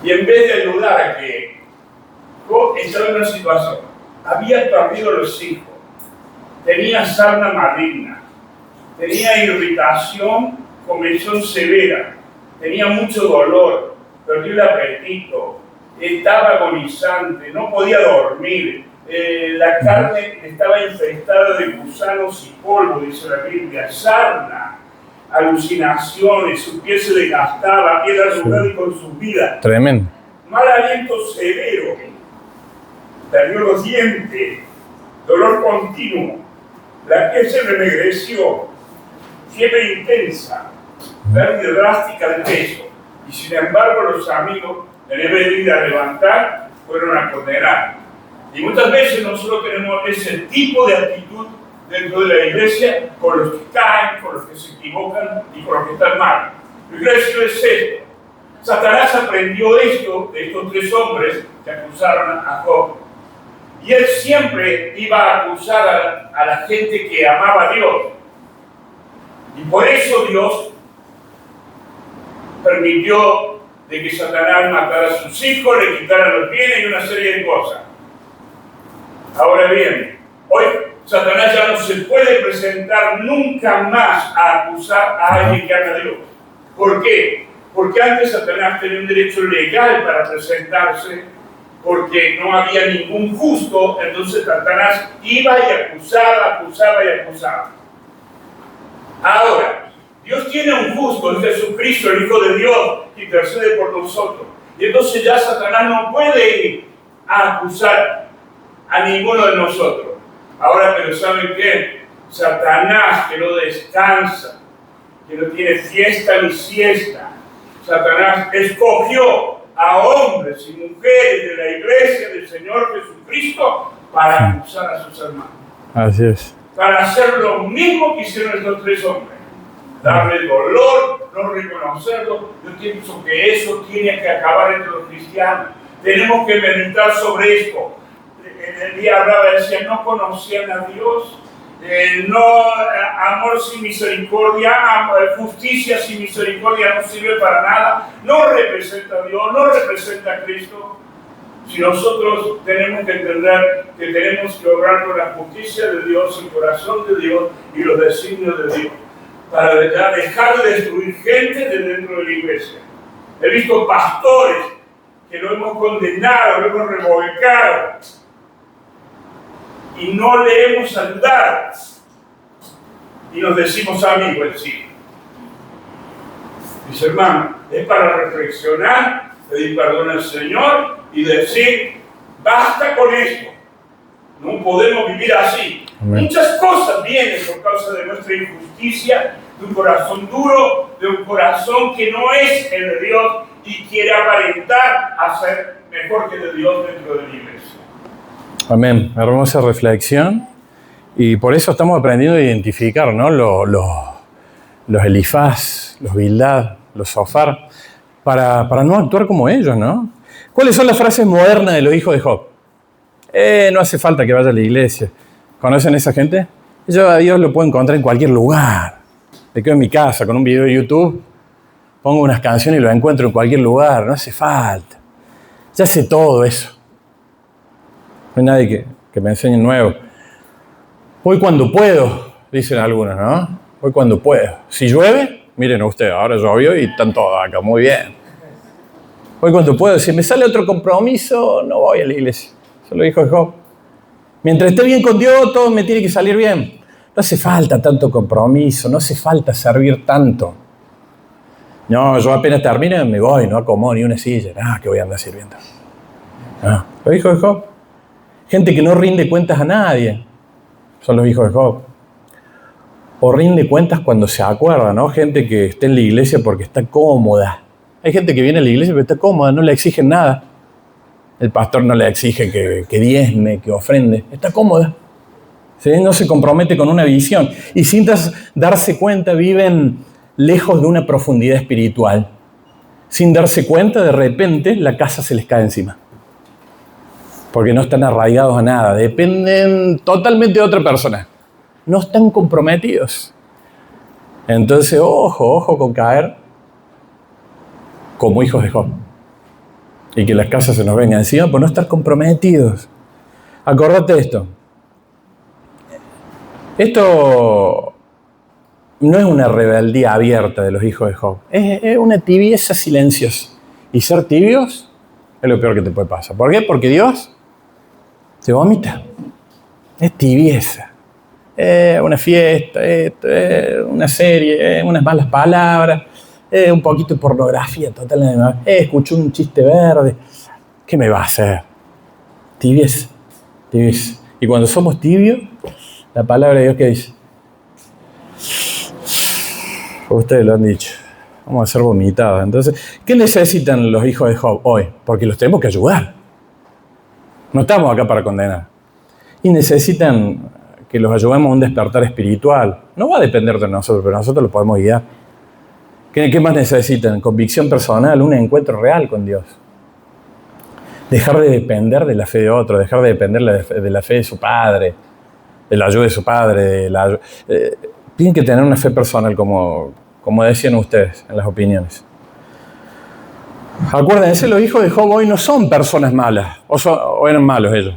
Y en vez de ayudar a que Job estaba en una situación, había perdido los hijos, tenía sarna maligna, tenía irritación, comezón severa, tenía mucho dolor, perdió el apetito, estaba agonizante, no podía dormir, la carne estaba infestada de gusanos y polvo, dice la Biblia, sarna, alucinaciones, su piel se desgastaba, piel arrugada y con su vida. Tremendo. Mal aliento severo, perdió los dientes, dolor continuo, la piel se renegreció, fiebre intensa, pérdida drástica de peso. Y sin embargo los amigos, en vez de ir a levantar, fueron a condenar. Y muchas veces nosotros tenemos ese tipo de actitud dentro de la iglesia con los que caen, con los que se equivocan y con los que están mal. Lo que quiero decir es esto. Satanás aprendió esto de estos tres hombres que acusaron a Job. Y él siempre iba a acusar a la gente que amaba a Dios. Y por eso Dios permitió de que Satanás matara a sus hijos, le quitara los bienes y una serie de cosas. Ahora bien, hoy Satanás ya no se puede presentar nunca más a acusar a alguien que ama a Dios. ¿Por qué? Porque antes Satanás tenía un derecho legal para presentarse, porque no había ningún justo, entonces Satanás iba y acusaba. Ahora, Dios tiene un justo, es Jesucristo, el Hijo de Dios, que intercede por nosotros. Y entonces ya Satanás no puede ir a acusar a ninguno de nosotros. Ahora, pero ¿saben qué? Satanás, que no descansa, que no tiene fiesta ni siesta, Satanás escogió a hombres y mujeres de la iglesia del Señor Jesucristo para acusar a sus hermanos. Así es. Para hacer lo mismo que hicieron estos tres hombres. Darle dolor, no reconocerlo. Yo pienso que eso tiene que acabar entre los cristianos. Tenemos que meditar sobre esto. El día hablaba, decía, no conocían a Dios. Amor sin misericordia, justicia sin misericordia no sirve para nada, no representa a Dios, no representa a Cristo. Si nosotros tenemos que entender que tenemos que obrar con la justicia de Dios, el corazón de Dios y los designios de Dios, para dejar de destruir gente de dentro de la iglesia. He visto pastores que lo hemos condenado, lo hemos revolcado, y no le hemos ayudado. Y nos decimos amigos en sí. Mis hermanos, es para reflexionar, pedir perdón al Señor y decir, basta con esto. No podemos vivir así. Amén. Muchas cosas vienen por causa de nuestra injusticia, de un corazón duro, de un corazón que no es el de Dios y quiere aparentar a ser mejor que el de Dios dentro de la iglesia. Amén. Hermosa reflexión. Y por eso estamos aprendiendo a identificar, ¿no? Los Elifaz, los Bildad, los Zofar, para no actuar como ellos, ¿no? ¿Cuáles son las frases modernas de los hijos de Job? No hace falta que vaya a la iglesia. ¿Conocen a esa gente? Yo a Dios lo puedo encontrar en cualquier lugar. Me quedo en mi casa con un video de YouTube, pongo unas canciones y lo encuentro en cualquier lugar. No hace falta. Ya sé todo eso. No hay nadie que me enseñe nuevo. Voy cuando puedo, dicen algunos, ¿no? Voy cuando puedo. Si llueve, miren ustedes, ahora llovió y están todos acá, muy bien. Voy cuando puedo. Si me sale otro compromiso, no voy a la iglesia. Eso lo dijo Job. Mientras esté bien con Dios, todo me tiene que salir bien. No hace falta tanto compromiso, no hace falta servir tanto. No, yo apenas termino me voy, no acomodo ni una silla. Que voy a andar sirviendo. No, lo dijo Job. Gente que no rinde cuentas a nadie. Son los hijos de Job. O rinde cuentas cuando se acuerda, ¿no? Gente que está en la iglesia porque está cómoda. Hay gente que viene a la iglesia porque está cómoda, no le exigen nada. El pastor no le exige que diezme, que ofrende. Está cómoda. ¿Sí? No se compromete con una visión. Y sin darse cuenta viven lejos de una profundidad espiritual. Sin darse cuenta, de repente, la casa se les cae encima. Porque no están arraigados a nada, dependen totalmente de otra persona. No están comprometidos. Entonces, ojo con caer como hijos de Job. Y que las casas se nos vengan encima por no estar comprometidos. Acordate de esto. Esto no es una rebeldía abierta de los hijos de Job. Es una tibieza silenciosa. Y ser tibios es lo peor que te puede pasar. ¿Por qué? Porque Dios te vomita. Es tibieza. Una fiesta, una serie, unas malas palabras, un poquito de pornografía total. Escuché un chiste verde. ¿Qué me va a hacer? Tibieza. Y cuando somos tibios, la palabra de Dios que dice, ustedes lo han dicho, vamos a ser vomitados. Entonces, ¿qué necesitan los hijos de Job hoy? Porque los tenemos que ayudar. No estamos acá para condenar. Y necesitan que los ayudemos a un despertar espiritual. No va a depender de nosotros, pero nosotros los podemos guiar. ¿Qué más necesitan? Convicción personal, un encuentro real con Dios. Dejar de depender de la fe de otro, dejar de depender de la fe de su padre, de la ayuda de su padre. Tienen que tener una fe personal, como decían ustedes en las opiniones. Acuérdense, los hijos de Job hoy no son personas malas, o eran malos ellos.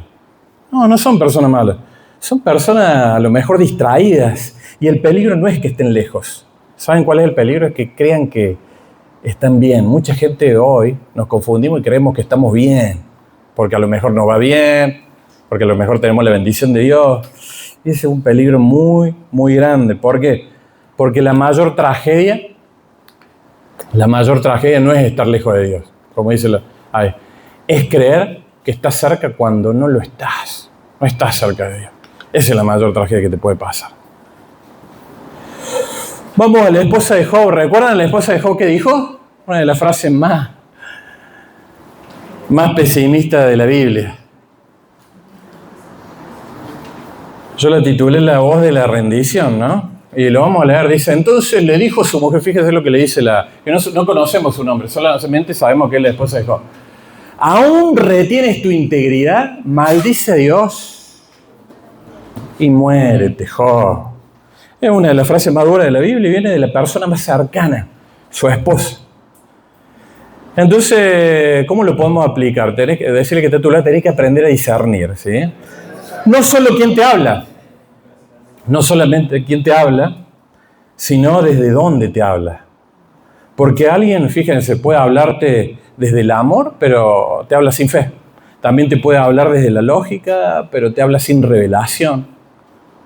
No son personas malas. son personas a lo mejor distraídas. Y el peligro no es que estén lejos. ¿Saben cuál es el peligro? Es que crean que están bien. Mucha gente hoy nos confundimos y creemos que estamos bien. Porque a lo mejor nos va bien, porque a lo mejor tenemos la bendición de Dios. Y ese es un peligro muy, muy grande. ¿Por qué? Porque la mayor tragedia no es estar lejos de Dios. Como dice es creer que estás cerca cuando no lo estás. No estás cerca de Dios. Esa es la mayor tragedia que te puede pasar. Vamos a la esposa de Job. ¿Recuerdan a la esposa de Job que dijo? Una de las frases más pesimistas de la Biblia. Yo la titulé La voz de la rendición, ¿no? Y lo vamos a leer. Dice, entonces le dijo su mujer, fíjese lo que le dice que no conocemos su nombre, solamente sabemos que es la esposa de Job. ¿Aún retienes tu integridad? Maldice a Dios y muérete, Job. Es una de las frases más duras de la Biblia y viene de la persona más cercana, su esposa. Entonces, ¿cómo lo podemos aplicar? Tenés que decirle que está a tu lado, tenés que aprender a discernir, ¿sí? No solo quién te habla, no solamente quién te habla, sino desde dónde te habla. Porque alguien, fíjense, puede hablarte desde el amor, pero te habla sin fe. También te puede hablar desde la lógica, pero te habla sin revelación.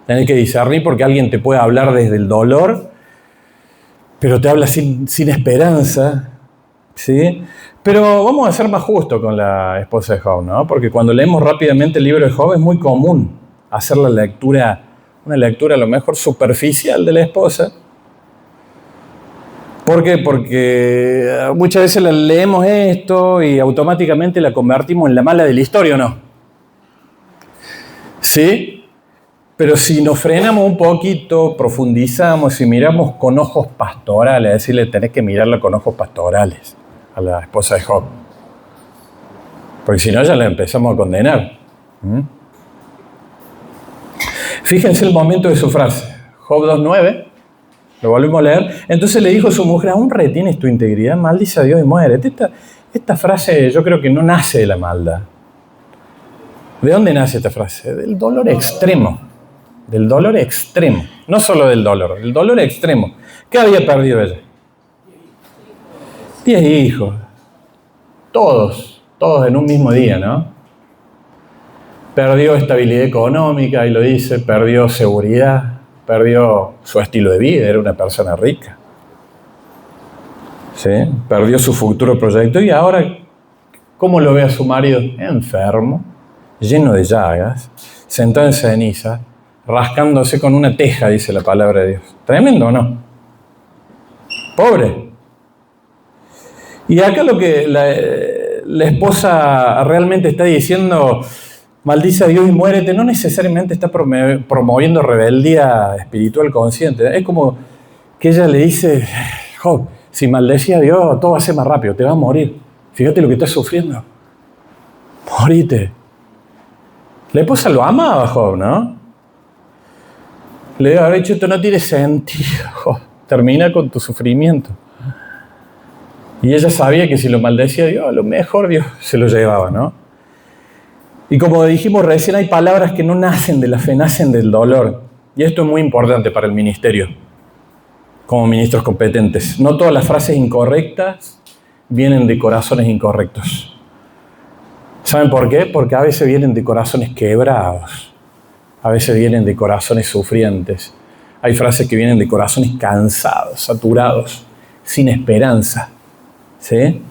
Tenés que discernir porque alguien te puede hablar desde el dolor, pero te habla sin esperanza, ¿sí? Pero vamos a ser más justos con la esposa de Job, ¿no? Porque cuando leemos rápidamente el libro de Job es muy común hacer una lectura a lo mejor superficial de la esposa. ¿Por qué? Porque muchas veces leemos esto y automáticamente la convertimos en la mala de la historia, ¿o no? ¿Sí? Pero si nos frenamos un poquito, profundizamos y miramos con ojos pastorales, es decirle, tenés que mirarla con ojos pastorales a la esposa de Job. Porque si no, ya la empezamos a condenar. Fíjense el momento de su frase. Job 2:9, lo volvemos a leer. Entonces le dijo a su mujer, ¿aún retienes tu integridad? Maldice a Dios y muérete. Esta frase yo creo que no nace de la maldad. ¿De dónde nace esta frase? Del dolor extremo. Del dolor extremo. No solo del dolor extremo. ¿Qué había perdido ella? 10 hijos. Todos en un mismo día, ¿no? Perdió estabilidad económica, ahí lo dice, perdió seguridad, perdió su estilo de vida, era una persona rica. ¿Sí? Perdió su futuro proyecto y ahora, ¿cómo lo ve a su marido? Enfermo, lleno de llagas, sentado en ceniza, rascándose con una teja, dice la palabra de Dios. ¿Tremendo o no? Pobre. Y acá lo que la esposa realmente está diciendo, maldice a Dios y muérete, no necesariamente está promoviendo rebeldía espiritual consciente. Es como que ella le dice, Job, si maldecís a Dios, todo va a ser más rápido, te vas a morir. Fíjate lo que estás sufriendo. Morite. La esposa lo amaba a Job, ¿no? Le debe haber dicho, esto no tiene sentido, Job. Termina con tu sufrimiento. Y ella sabía que si lo maldecía a Dios, a lo mejor Dios se lo llevaba, ¿no? Y como dijimos recién, hay palabras que no nacen de la fe, nacen del dolor. Y esto es muy importante para el ministerio, como ministros competentes. No todas las frases incorrectas vienen de corazones incorrectos. ¿Saben por qué? Porque a veces vienen de corazones quebrados. A veces vienen de corazones sufrientes. Hay frases que vienen de corazones cansados, saturados, sin esperanza. ¿Sí?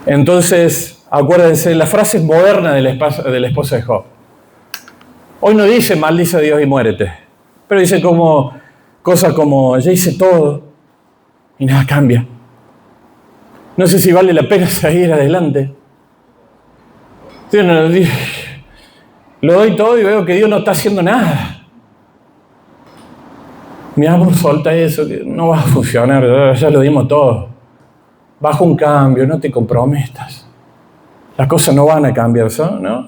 Entonces, acuérdense, la frase es moderna de la esposa de Job. Hoy no dice maldice a Dios y muérete, pero dice cosas como ya hice todo y nada cambia. No sé si vale la pena seguir adelante. Lo doy todo y veo que Dios no está haciendo nada. Mi amor, solta eso, que no va a funcionar, ya lo dimos todo. Bajo un cambio, no te comprometas. Las cosas no van a cambiar, ¿no?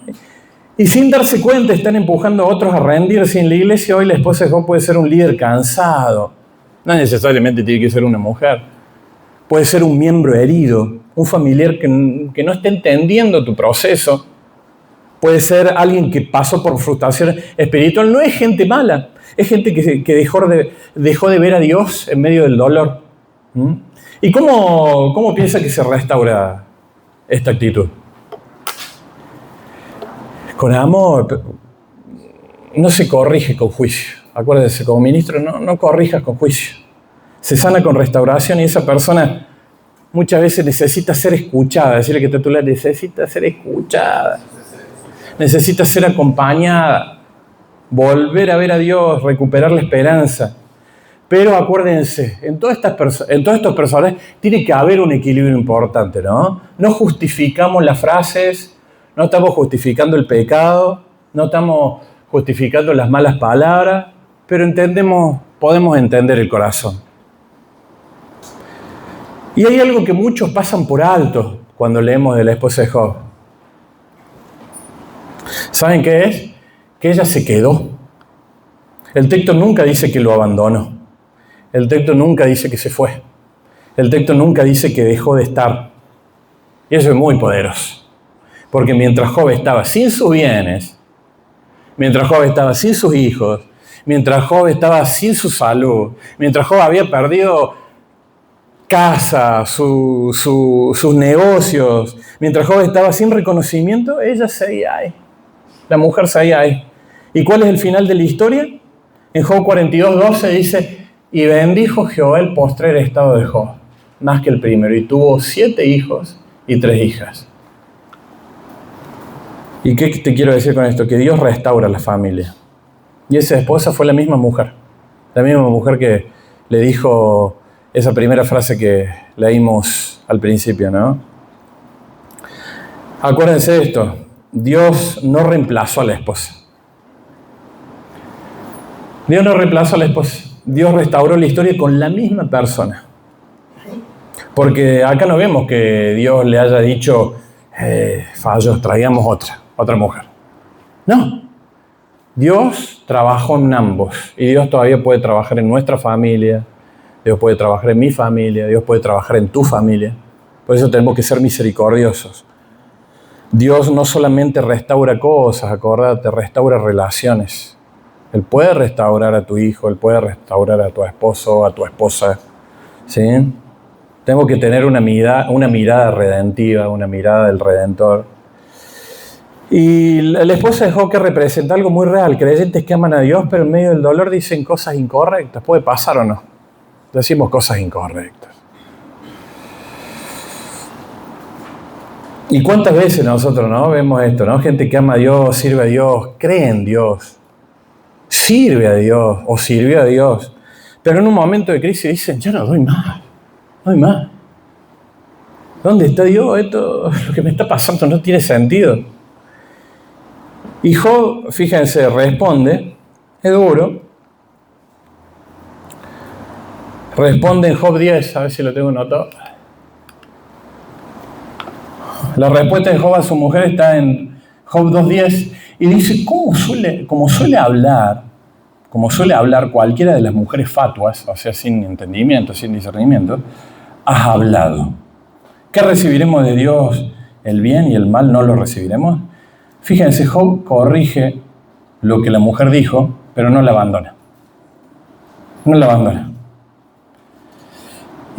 Y sin darse cuenta están empujando a otros a rendirse en la iglesia. Hoy la esposa de Job puede ser un líder cansado. No necesariamente tiene que ser una mujer. Puede ser un miembro herido, un familiar que no está entendiendo tu proceso. puede ser alguien que pasó por frustración espiritual. No es gente mala, es gente que dejó de ver a Dios en medio del dolor. ¿Y cómo piensa que se restaura esta actitud? Con amor. No se corrige con juicio. Acuérdense, como ministro, no corrijas con juicio. Se sana con restauración y esa persona muchas veces necesita ser escuchada. Decirle que está a tu lado, necesita ser escuchada. Necesita ser acompañada. Volver a ver a Dios, recuperar la esperanza. Pero acuérdense, en todos estos personajes tiene que haber un equilibrio importante, ¿no? No justificamos las frases, no estamos justificando el pecado, no estamos justificando las malas palabras, pero podemos entender el corazón. Y hay algo que muchos pasan por alto cuando leemos de la esposa de Job. ¿Saben qué es? Que ella se quedó. El texto nunca dice que lo abandonó. El texto nunca dice que se fue. El texto nunca dice que dejó de estar. Y eso es muy poderoso. Porque mientras Job estaba sin sus bienes, mientras Job estaba sin sus hijos, mientras Job estaba sin su salud, mientras Job había perdido casa, sus negocios, mientras Job estaba sin reconocimiento, ella seguía ahí. La mujer seguía ahí. ¿Y cuál es el final de la historia? En Job 42:12 dice: y bendijo Jehová el postrer estado de Job, más que el primero, y tuvo 7 hijos y 3 hijas. ¿Y qué te quiero decir con esto? Que Dios restaura la familia. Y esa esposa fue la misma mujer que le dijo esa primera frase que leímos al principio, ¿no? Acuérdense de esto, Dios no reemplazó a la esposa. Dios no reemplazó a la esposa. Dios restauró la historia con la misma persona. Porque acá no vemos que Dios le haya dicho, falló, traigamos otra mujer. No. Dios trabajó en ambos. Y Dios todavía puede trabajar en nuestra familia. Dios puede trabajar en mi familia. Dios puede trabajar en tu familia. Por eso tenemos que ser misericordiosos. Dios no solamente restaura cosas, acuérdate, restaura relaciones. Él puede restaurar a tu hijo, Él puede restaurar a tu esposo, a tu esposa. ¿Sí? Tengo que tener una mirada redentiva, una mirada del Redentor. Y la esposa de Job, que representa algo muy real, creyentes que aman a Dios, pero en medio del dolor dicen cosas incorrectas. ¿Puede pasar o no? Decimos cosas incorrectas. ¿Y cuántas veces nosotros vemos esto, ¿no? Gente que ama a Dios, sirve a Dios, cree en Dios, sirve a Dios o sirvió a Dios, pero en un momento de crisis dicen, yo no doy más. ¿Dónde está Dios? Esto, lo que me está pasando no tiene sentido. Y Job, fíjense, responde, es duro. Responde en Job 10, a ver si lo tengo anotado. La respuesta de Job a su mujer está en Job 2:10 y dice, como suele hablar cualquiera de las mujeres fatuas, o sea, sin entendimiento, sin discernimiento, has hablado. ¿Qué recibiremos de Dios? ¿El bien y el mal no lo recibiremos? Fíjense, Job corrige lo que la mujer dijo, pero no la abandona. No la abandona.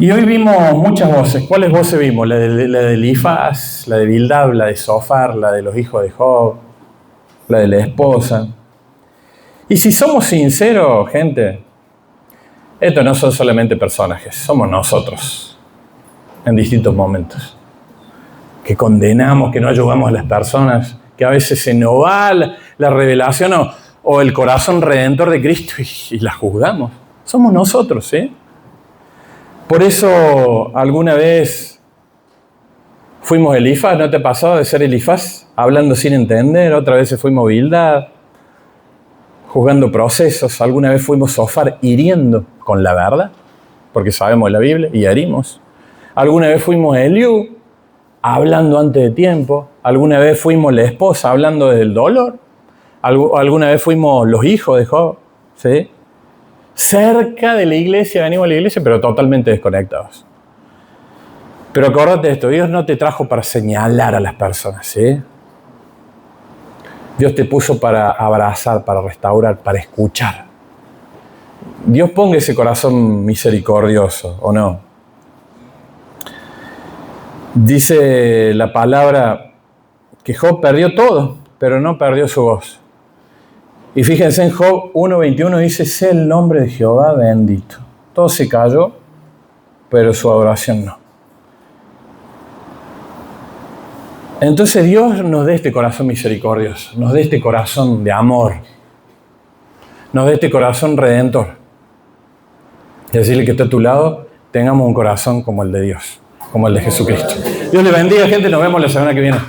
Y hoy vimos muchas voces. ¿Cuáles voces vimos? La de Elifaz, la de Bildad, la de Zofar, la de los hijos de Job, la de la esposa. Y si somos sinceros, gente, estos no son solamente personajes, somos nosotros en distintos momentos. Que condenamos, que no ayudamos a las personas, que a veces se nos va la revelación o el corazón redentor de Cristo y la juzgamos. Somos nosotros, ¿sí? Por eso alguna vez fuimos Elifaz, ¿no te pasó de ser Elifaz? Hablando sin entender, otra vez fuimos Bildad, juzgando procesos, alguna vez fuimos Zofar hiriendo con la verdad, porque sabemos la Biblia y herimos. Alguna vez fuimos Eliú, hablando antes de tiempo. Alguna vez fuimos la esposa, hablando del dolor. Alguna vez fuimos los hijos de Job, ¿sí? Cerca de la iglesia, venimos a la iglesia, pero totalmente desconectados. Pero acordate de esto, Dios no te trajo para señalar a las personas, ¿sí? Dios te puso para abrazar, para restaurar, para escuchar. Dios ponga ese corazón misericordioso, ¿o no? Dice la palabra que Job perdió todo, pero no perdió su voz. Y fíjense en Job 1:21 dice, sé el nombre de Jehová bendito. Todo se cayó, pero su adoración no. Entonces Dios nos dé este corazón misericordioso, nos dé este corazón de amor, nos dé este corazón redentor. Y decirle que está a tu lado, tengamos un corazón como el de Dios, como el de Jesucristo. Dios le bendiga, gente, nos vemos la semana que viene.